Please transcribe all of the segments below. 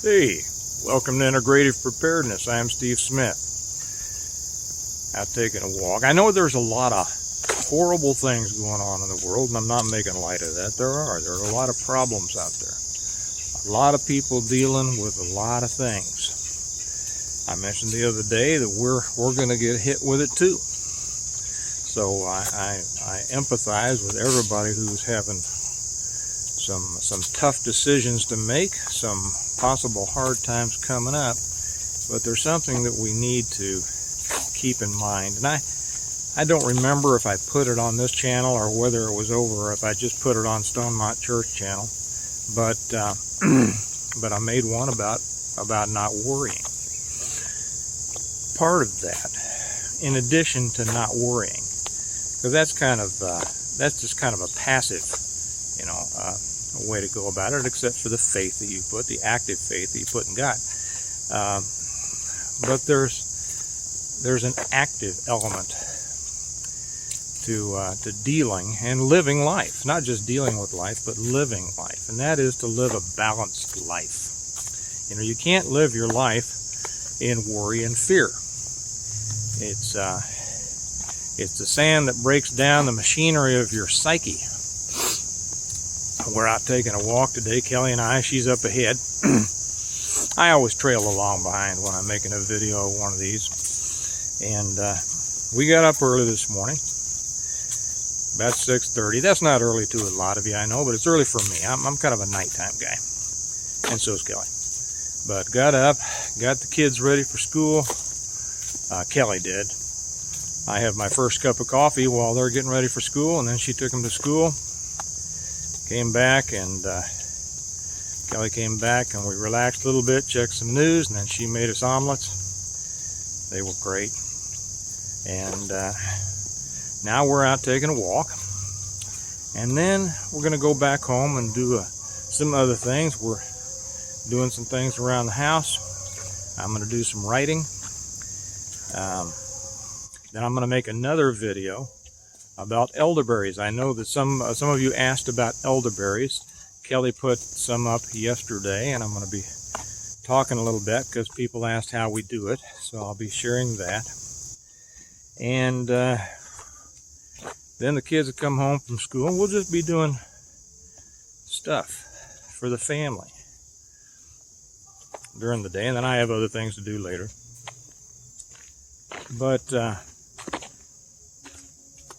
Hey, welcome to Integrative Preparedness. I am Steve Smith. Out taking a walk. I know there's a lot of horrible things going on in the world, and I'm not making light of that. There are a lot of problems out there. A lot of people dealing with a lot of things. I mentioned the other day that we're going to get hit with it too. So I empathize with everybody who's having some tough decisions to make, some possible hard times coming up, but there's something that we need to keep in mind. And I don't remember if I put it on this channel or whether it was over, if I just put it on Stonemont Church channel, but I made one about not worrying. Part of that, in addition to not worrying, because that's just kind of a passive, a way to go about it, except for the faith that you put, the active faith that you put in God. But there's an active element to dealing and living life, not just dealing with life, but living life, and that is to live a balanced life. You can't live your life in worry and fear. It's the sand that breaks down the machinery of your psyche. We're out taking a walk today, Kelly and I. She's up ahead. I always trail along behind when I'm making a video of one of these. And we got up early this morning, about 6:30. That's not early to a lot of you, I know, but it's early for me. I'm kind of a nighttime guy, and so's Kelly. But got up, got the kids ready for school. Kelly did. I have my first cup of coffee while they're getting ready for school, and then she took them to school. Came back, and Kelly came back, and we relaxed a little bit, checked some news, and then she made us omelets. They were great. And now we're out taking a walk, and then we're going to go back home and do some other things. We're doing some things around the house. I'm going to do some writing. Then I'm going to make another video about elderberries. I know that some of you asked about elderberries. Kelly put some up yesterday, and I'm going to be talking a little bit because people asked how we do it, so I'll be sharing that. And then the kids will come home from school, and we'll just be doing stuff for the family during the day, and then I have other things to do later. But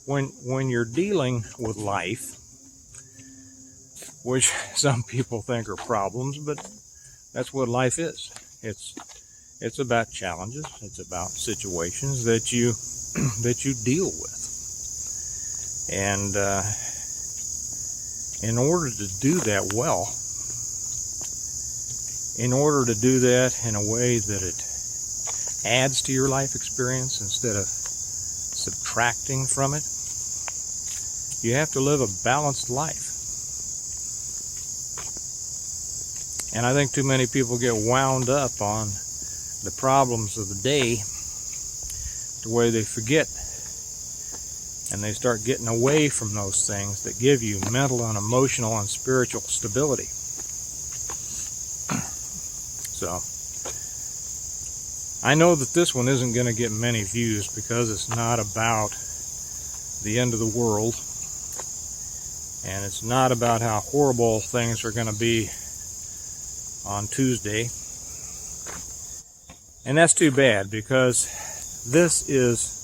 when you're dealing with life, which some people think are problems, but that's what life is. It's about challenges. It's about situations that you deal with. And in order to do that well, in order to do that in a way that it adds to your life experience instead of subtracting from it, you have to live a balanced life. And I think too many people get wound up on the problems of the day the way they forget, and they start getting away from those things that give you mental and emotional and spiritual stability. So I know that this one isn't going to get many views because it's not about the end of the world, and it's not about how horrible things are going to be on Tuesday. And that's too bad, because this is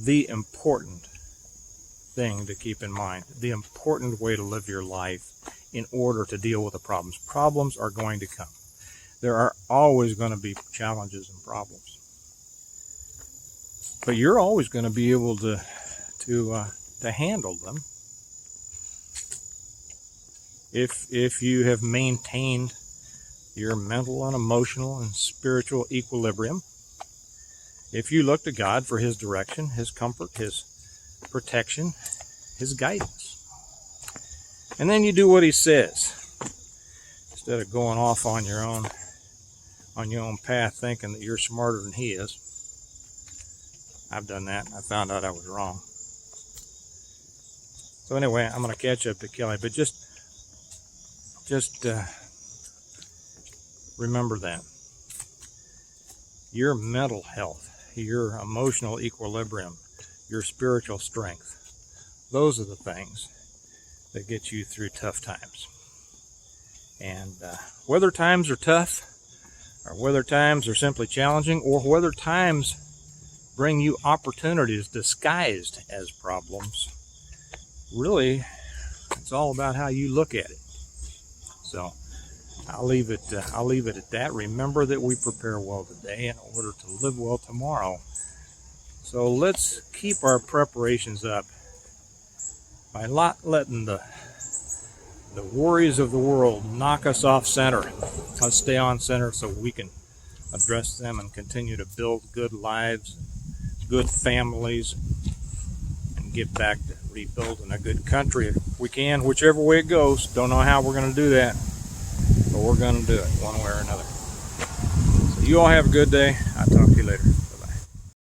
the important thing to keep in mind, the important way to live your life in order to deal with the problems. Problems are going to come. There are always going to be challenges and problems. But you're always going to be able to handle them if you have maintained your mental and emotional and spiritual equilibrium. If you look to God for His direction, His comfort, His protection, His guidance. And then you do what He says, instead of going off on your own path thinking that you're smarter than He is. I've done that. I found out I was wrong. So anyway, I'm going to catch up to Kelly, but just remember that. Your mental health, your emotional equilibrium, your spiritual strength, those are the things that get you through tough times. And whether times are tough, or whether times are simply challenging, or whether times bring you opportunities disguised as problems, really, it's all about how you look at it. So I'll leave it at that. Remember that we prepare well today in order to live well tomorrow. So let's keep our preparations up by not letting the worries of the world knock us off center. Let's stay on center so we can address them and continue to build good lives, good families, and get back to rebuilding a good country if we can, whichever way it goes. Don't know how we're going to do that, but we're going to do it one way or another. So you all have a good day. I'll talk to you later.